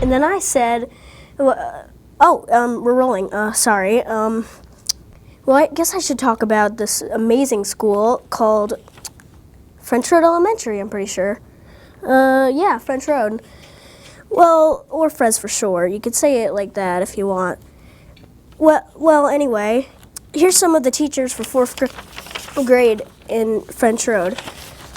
And then I said, we're rolling, sorry. Well, I guess I should talk about this amazing school called French Road Elementary, I'm pretty sure. Yeah, French Road. Well, or FRES for short. You could say it like that if you want. Well, anyway, here's some of the teachers for 4th grade in French Road.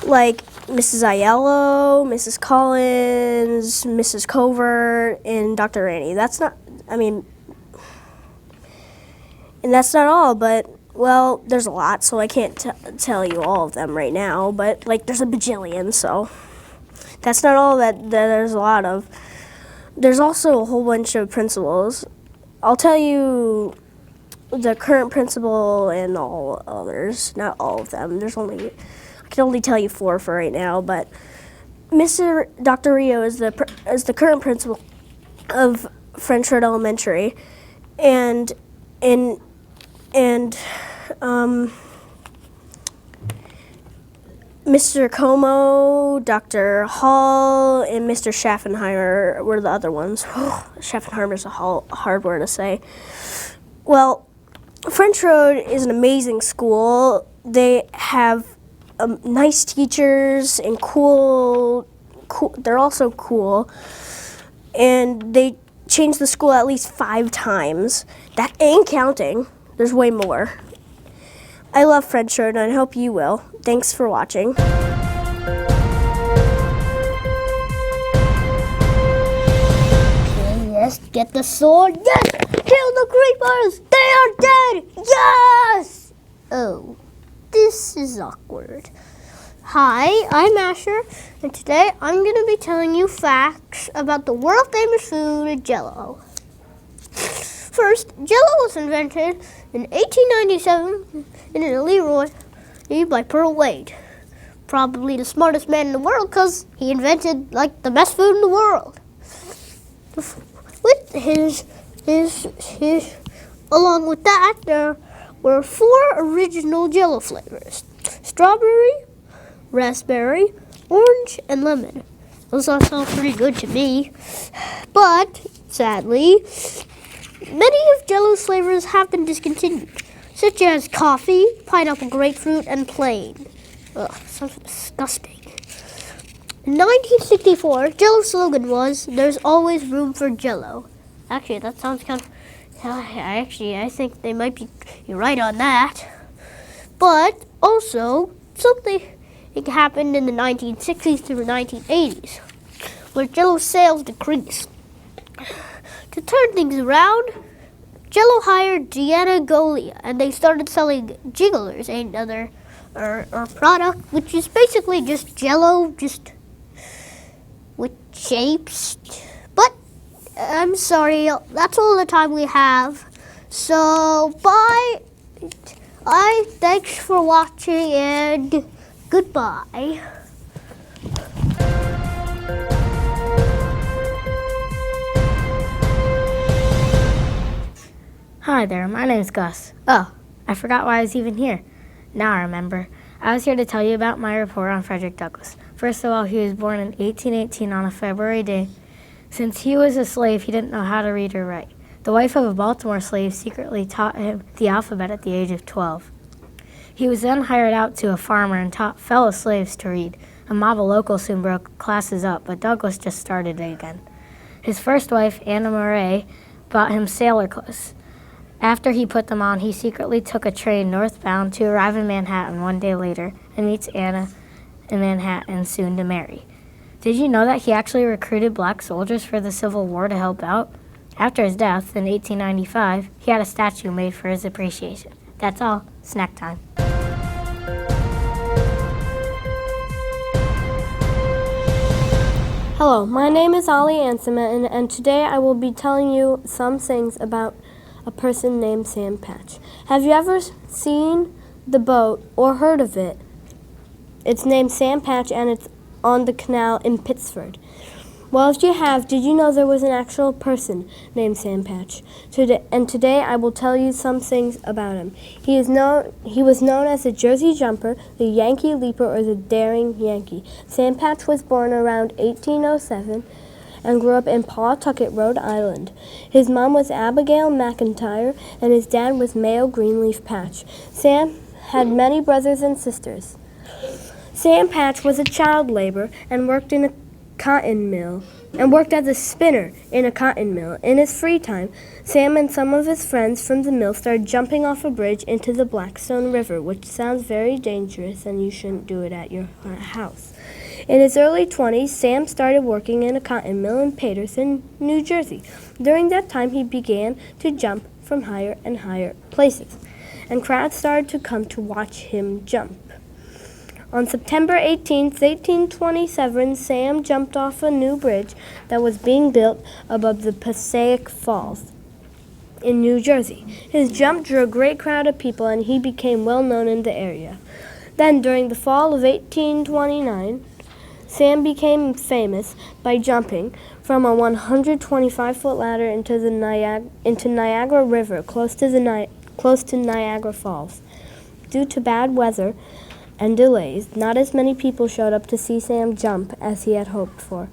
Like Mrs. AIELLO, Mrs. Collins, Mrs. Covert, and Dr. Rainey. And that's not all, but, well, there's a lot, so I can't tell you all of them right now, but, like, there's a bajillion, so that's not all that there's a lot of. There's also a whole bunch of principals. I'll tell you the current principal and all others, not all of them. I can only tell you 4 for right now, but Dr. Rio is the current principal of French Road Elementary, and Mr. Como, Dr. Hall, and Mr. Schaffenheimer were the other ones. Schaffenheimer's a hard word to say. Well, French Road is an amazing school. They have nice teachers and cool. They're also cool, and they changed the school at least 5 times. That ain't counting. There's way more. I love French Road, and I hope you will. Thanks for watching. Okay, let's get the sword. Yes! Kill the creepers! They are dead! Yes! Oh, this is awkward. Hi, I'm Asher, and today I'm going to be telling you facts about the world-famous food, Jell-O. First, Jell-O was invented in 1897 in Leroy by Pearl Wade. Probably the smartest man in the world because he invented like the best food in the world. With along with that, there were 4 original Jell-O flavors: strawberry, raspberry, orange, and lemon. Those all sound pretty good to me, but sadly, many of Jell-O's flavors have been discontinued, such as coffee, pineapple, grapefruit, and plain. Ugh, sounds disgusting. In 1964, Jell-O's slogan was, "There's always room for Jell-O." Actually, that sounds kind of... I think they might be right on that. But also, something happened in the 1960s through the 1980s, where Jell-O sales decreased. To turn things around, Jell-O hired Gianna Golia, and they started selling Jigglers, another product, which is basically just Jell-O, just with shapes. But I'm sorry, that's all the time we have. So bye. Thanks for watching, and goodbye. Hi there, my name is Gus. Oh, I forgot why I was even here. Now I remember. I was here to tell you about my report on Frederick Douglass. First of all, he was born in 1818 on a February day. Since he was a slave, he didn't know how to read or write. The wife of a Baltimore slave secretly taught him the alphabet at the age of 12. He was then hired out to a farmer and taught fellow slaves to read. A mob of locals soon broke classes up, but Douglass just started it again. His first wife, Anna Murray, bought him sailor clothes. After he put them on, he secretly took a train northbound to arrive in Manhattan one day later and meets Anna in Manhattan, soon to marry. Did you know that he actually recruited black soldiers for the Civil War to help out? After his death in 1895, he had a statue made for his appreciation. That's all. Snack time. Hello, my name is Ali Ansima, and today I will be telling you some things about a person named Sam Patch. Have you ever seen the boat or heard of it? It's named Sam Patch, and it's on the canal in Pittsford. Well, if you have, did you know there was an actual person named Sam Patch? Today I will tell you some things about him. He was known as the Jersey Jumper, the Yankee Leaper, or the Daring Yankee. Sam Patch was born around 1807 and grew up in Pawtucket, Rhode Island. His mom was Abigail McIntyre, and his dad was Mayo Greenleaf Patch. Sam had many brothers and sisters. Sam Patch was a child laborer and worked in a cotton mill, and worked as a spinner in a cotton mill. In his free time, Sam and some of his friends from the mill started jumping off a bridge into the Blackstone River, which sounds very dangerous and you shouldn't do it at your house. In his early 20s, Sam started working in a cotton mill in Paterson, New Jersey. During that time, he began to jump from higher and higher places, and crowds started to come to watch him jump. On September 18, 1827, Sam jumped off a new bridge that was being built above the Passaic Falls in New Jersey. His jump drew a great crowd of people, and he became well known in the area. Then, during the fall of 1829, Sam became famous by jumping from a 125-foot ladder into Niagara River, close to Niagara Falls. Due to bad weather and delays, not as many people showed up to see Sam jump as he had hoped for.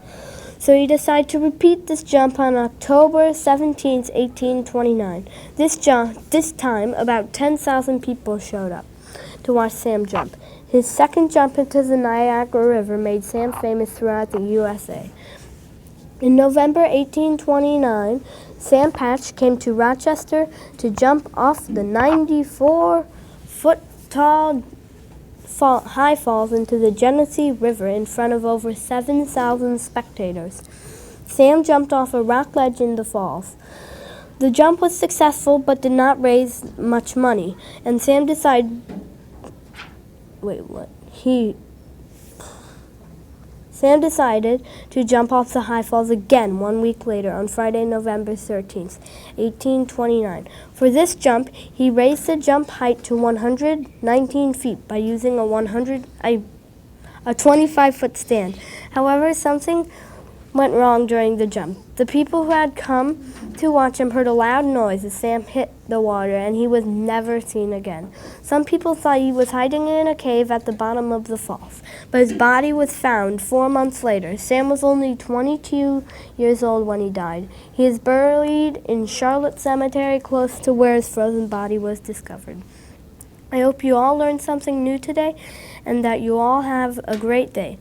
So he decided to repeat this jump on October 17, 1829. This time, about 10,000 people showed up to watch Sam jump. His second jump into the Niagara River made Sam famous throughout the USA. In November 1829, Sam Patch came to Rochester to jump off the 94-foot-tall high falls into the Genesee River in front of over 7,000 spectators. Sam jumped off a rock ledge in the falls. The jump was successful but did not raise much money, and Sam decided to jump off the high falls again 1 week later on Friday, November 13th, 1829. For this jump, he raised the jump height to 119 feet by using a 25-foot stand. However, something went wrong during the jump. The people who had come to watch him heard a loud noise as Sam hit the water, and he was never seen again. Some people thought he was hiding in a cave at the bottom of the falls, but his body was found 4 months later. Sam was only 22 years old when he died. He is buried in Charlotte Cemetery, close to where his frozen body was discovered. I hope you all learned something new today, and that you all have a great day.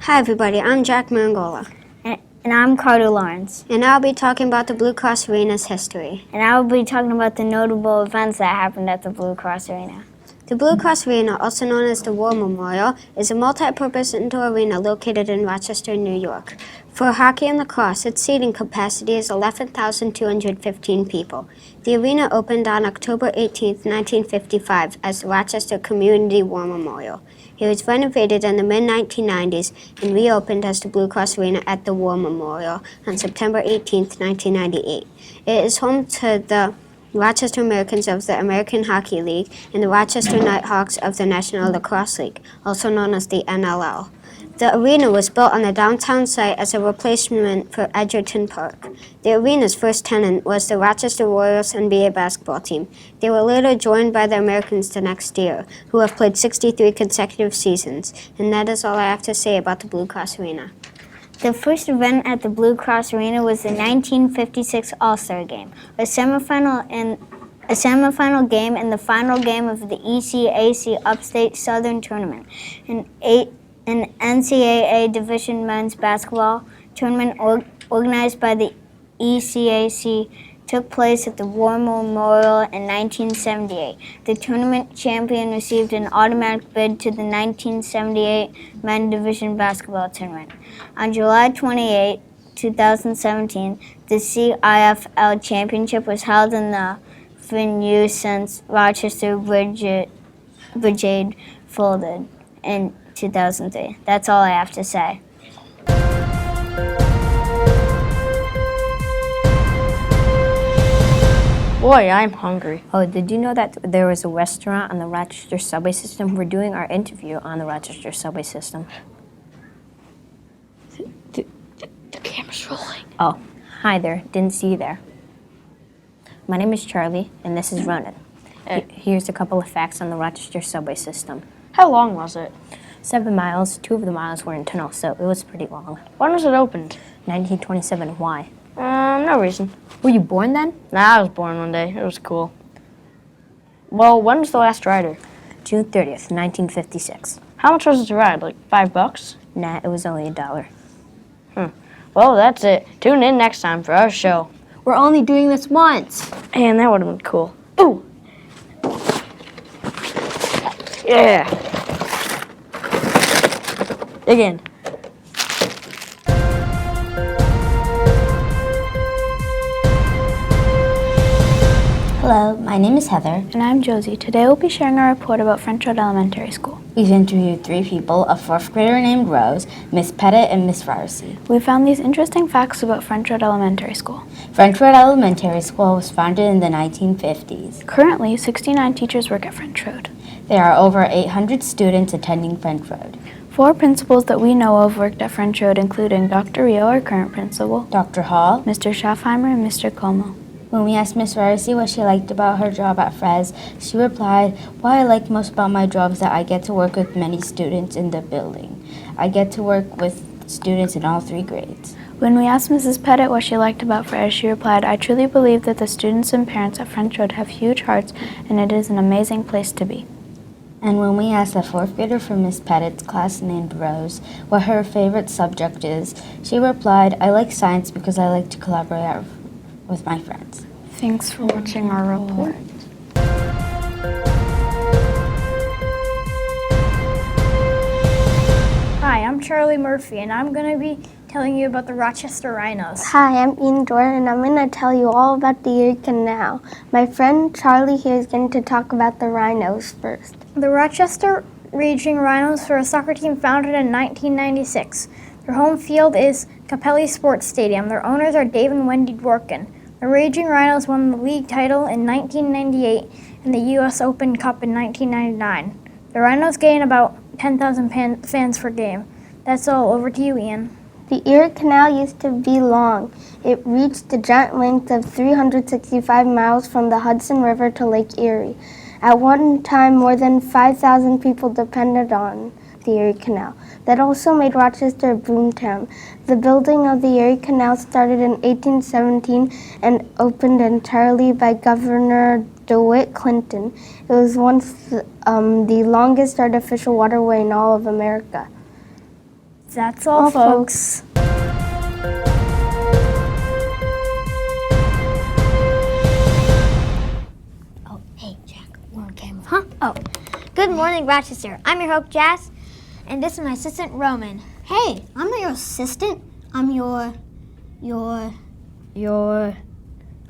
Hi everybody, I'm Jack Marangola, And I'm Carter Lawrence. and I'll be talking about the Blue Cross Arena's history. And I will be talking about the notable events that happened at the Blue Cross Arena. The Blue Cross Arena, also known as the War Memorial, is a multi-purpose indoor arena located in Rochester, New York. For hockey and lacrosse, its seating capacity is 11,215 people. The arena opened on October 18, 1955 as the Rochester Community War Memorial. It was renovated in the mid-1990s and reopened as the Blue Cross Arena at the War Memorial on September 18, 1998. It is home to the Rochester Americans of the American Hockey League and the Rochester Nighthawks of the National Lacrosse League, also known as the NLL. The arena was built on the downtown site as a replacement for Edgerton Park. The arena's first tenant was the Rochester Royals NBA basketball team. They were later joined by the Americans the next year, who have played 63 consecutive seasons. And that is all I have to say about the Blue Cross Arena. The first event at the Blue Cross Arena was the 1956 All-Star Game, a semifinal game and the final game of the ECAC Upstate Southern Tournament. An NCAA Division men's basketball tournament organized by the ECAC took place at the War Memorial in 1978. The tournament champion received an automatic bid to the 1978 men's division basketball tournament. On July 28, 2017, the CIFL championship was held in the venue since Rochester Brigade folded in 2003. That's all I have to say. Boy, I'm hungry. Oh, did you know that there was a restaurant on the Rochester subway system? We're doing our interview on the Rochester subway system. The camera's rolling. Oh, hi there. Didn't see you there. My name is Charlie, and this is Ronan. Here's a couple of facts on the Rochester subway system. How long was it? 7 miles. 2 of the miles were in tunnels, so it was pretty long. When was it opened? 1927. Why? No reason. Were you born then? Nah, I was born one day. It was cool. Well, when was the last rider? June 30th, 1956. How much was it to ride? Like $5? Nah, it was only $1. Well, that's it. Tune in next time for our show. We're only doing this once. Man, that would have been cool. Ooh! Yeah! Dig in. Hello, my name is Heather. And I'm Josie. Today we'll be sharing a report about French Road Elementary School. We've interviewed 3 people, a 4th grader named Rose, Miss Pettit, and Miss Farsi. We found these interesting facts about French Road Elementary School. French Road Elementary School was founded in the 1950s. Currently, 69 teachers work at French Road. There are over 800 students attending French Road. 4 principals that we know of worked at French Road, including Dr. Rio, our current principal, Dr. Hall. Mr. Schaffheimer, and Mr. Como. When we asked Miss Farsi what she liked about her job at FRES, she replied, "What I like most about my job is that I get to work with many students in the building. I get to work with students in all 3 grades." When we asked Mrs. Pettit what she liked about FRES, she replied, "I truly believe that the students and parents at French Road have huge hearts, and it is an amazing place to be." And when we asked a 4th grader from Miss Pettit's class named Rose what her favorite subject is, she replied, "I like science because I like to collaborate with my friends." Thanks for watching our report. Hi, I'm Charlie Murphy, and I'm going to be telling you about the Rochester Rhinos. Hi, I'm Ian Jordan, and I'm going to tell you all about the Erie Canal. My friend Charlie here is going to talk about the rhinos first. The Rochester Raging Rhinos were a soccer team founded in 1996. Their home field is Capelli Sports Stadium. Their owners are Dave and Wendy Dworkin. The Raging Rhinos won the league title in 1998 and the U.S. Open Cup in 1999. The Rhinos gain about 10,000 fans per game. That's all. Over to you, Ian. The Erie Canal used to be long. It reached a giant length of 365 miles from the Hudson River to Lake Erie. At one time, more than 5,000 people depended on the Erie Canal. That also made Rochester a boomtown. The building of the Erie Canal started in 1817 and opened entirely by Governor DeWitt Clinton. It was once the longest artificial waterway in all of America. That's all, folks. Oh, hey, Jack, we're on camera. Huh? Oh. Good morning, Rochester. I'm your host, Jazz, and this is my assistant, Roman. Hey, I'm not your assistant. I'm your...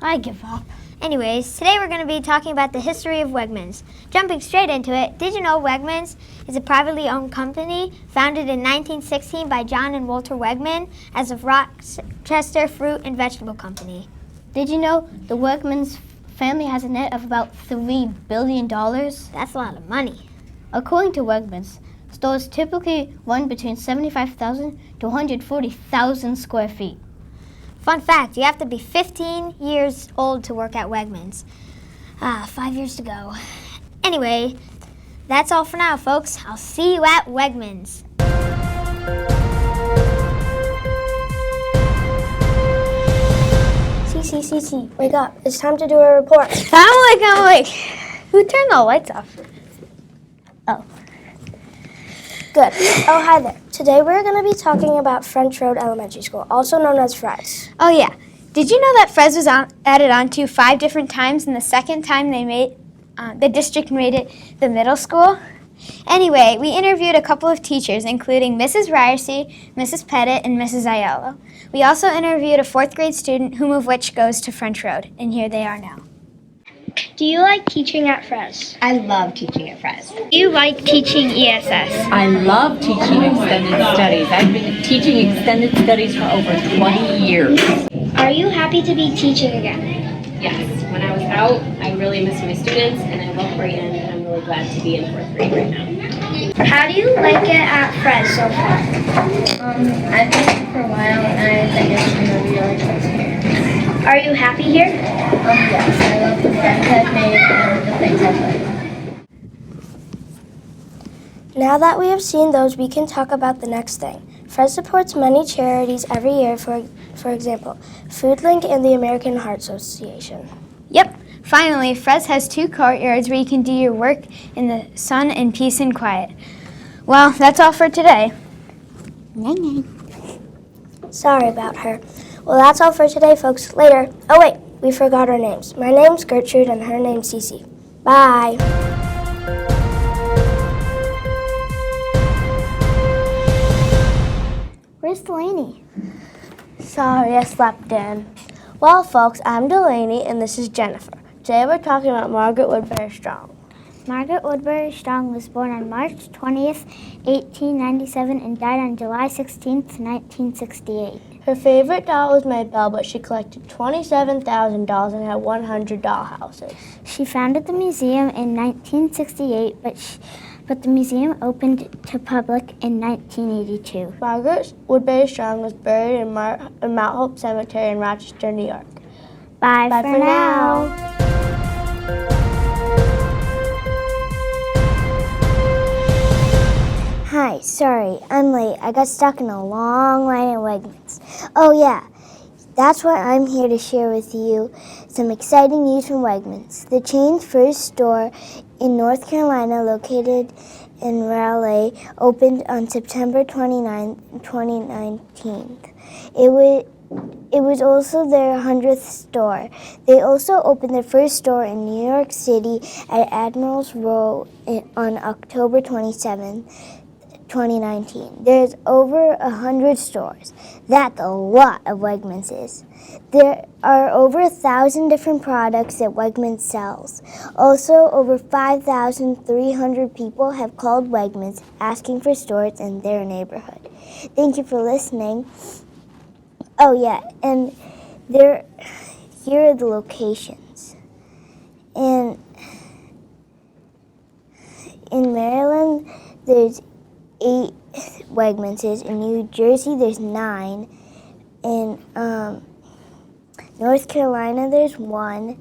I give up. Anyways, today we're going to be talking about the history of Wegmans. Jumping straight into it, did you know Wegmans is a privately owned company founded in 1916 by John and Walter Wegman as a Rochester Fruit and Vegetable Company? Did you know the Wegmans family has a net of about $3 billion? That's a lot of money. According to Wegmans, stores typically run between 75,000 to 140,000 square feet. Fun fact, you have to be 15 years old to work at Wegmans. 5 years to go. Anyway, that's all for now, folks. I'll see you at Wegmans. See, wake up. It's time to do a report. I'm awake. Who turned the lights off? Good. Oh, hi there. Today we're going to be talking about French Road Elementary School, also known as FRES. Oh, yeah. Did you know that FRES was added onto 5 different times, and the second time the district made it the middle school? Anyway, we interviewed a couple of teachers, including Mrs. Ryerson, Mrs. Pettit, and Mrs. AIELLO. We also interviewed a 4th grade student, whom of which goes to French Road, and here they are now. Do you like teaching at FRES? I love teaching at FRES. Do you like teaching ESS? I love teaching extended studies. I've been teaching extended studies for over 20 years. Are you happy to be teaching again? Yes, when I was out, I really missed my students, and I love Brighton, and I'm really glad to be in 4th grade right now. How do you like it at FRES so far? I've been here for a while, and I think it's going to be really close here. Are you happy here? Yes, I love the friends I've made and the things I've learned. Now that we have seen those, we can talk about the next thing. FRES supports many charities every year, for example, FoodLink and the American Heart Association. Yep, finally, FRES has 2 courtyards where you can do your work in the sun in peace and quiet. Well, that's all for today. Sorry about her. Well, that's all for today, folks. Later. Oh, wait, we forgot our names. My name's Gertrude and her name's Cece. Bye. Where's Delaney? Sorry, I slept in. Well, folks, I'm Delaney and this is Jennifer. Today we're talking about Margaret Woodbury Strong. Margaret Woodbury Strong was born on March 20th, 1897 and died on July 16th, 1968. Her favorite doll was Maybelle, but she collected 27,000 dolls and had 100 dollhouses. She founded the museum in 1968, but the museum opened to public in 1982. Margaret Woodbury Strong was buried in Mount Hope Cemetery in Rochester, New York. Bye for now. Hi, sorry, I'm late. I got stuck in a long line at Wegmans. Oh yeah, that's why I'm here to share with you some exciting news from Wegmans. The chain's first store in North Carolina, located in Raleigh, opened on September 29, 2019. It was also their 100th store. They also opened their first store in New York City at Admiral's Row on October 27, 2019. There's over 100 stores. That's a lot of Wegmans is. There are over 1,000 different products that Wegmans sells. Also, over 5,300 people have called Wegmans asking for stores in their neighborhood. Thank you for listening. Oh yeah, and here are the locations. In Maryland, there's 8 Wegmanses. In New Jersey, there's 9. In North Carolina, there's 1.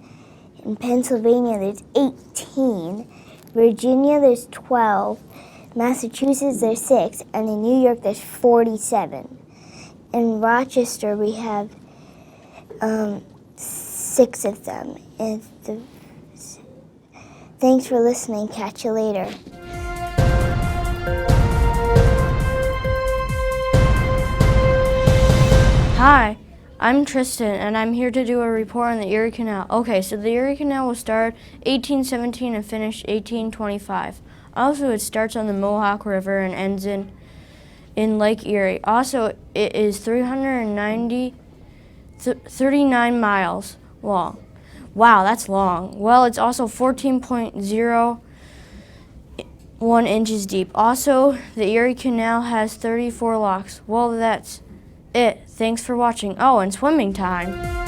In Pennsylvania, there's 18. Virginia, there's 12. Massachusetts, there's 6. And in New York, there's 47. In Rochester, we have 6 of them. Thanks for listening. Catch you later. Hi, I'm Tristan, and I'm here to do a report on the Erie Canal. Okay, so the Erie Canal was started 1817 and finished 1825. Also, it starts on the Mohawk River and ends in Lake Erie. Also, it is 39 miles long. Wow, that's long. Well, it's also 14.01 inches deep. Also, the Erie Canal has 34 locks. Well, that's it. Thanks for watching. Oh, and swimming time.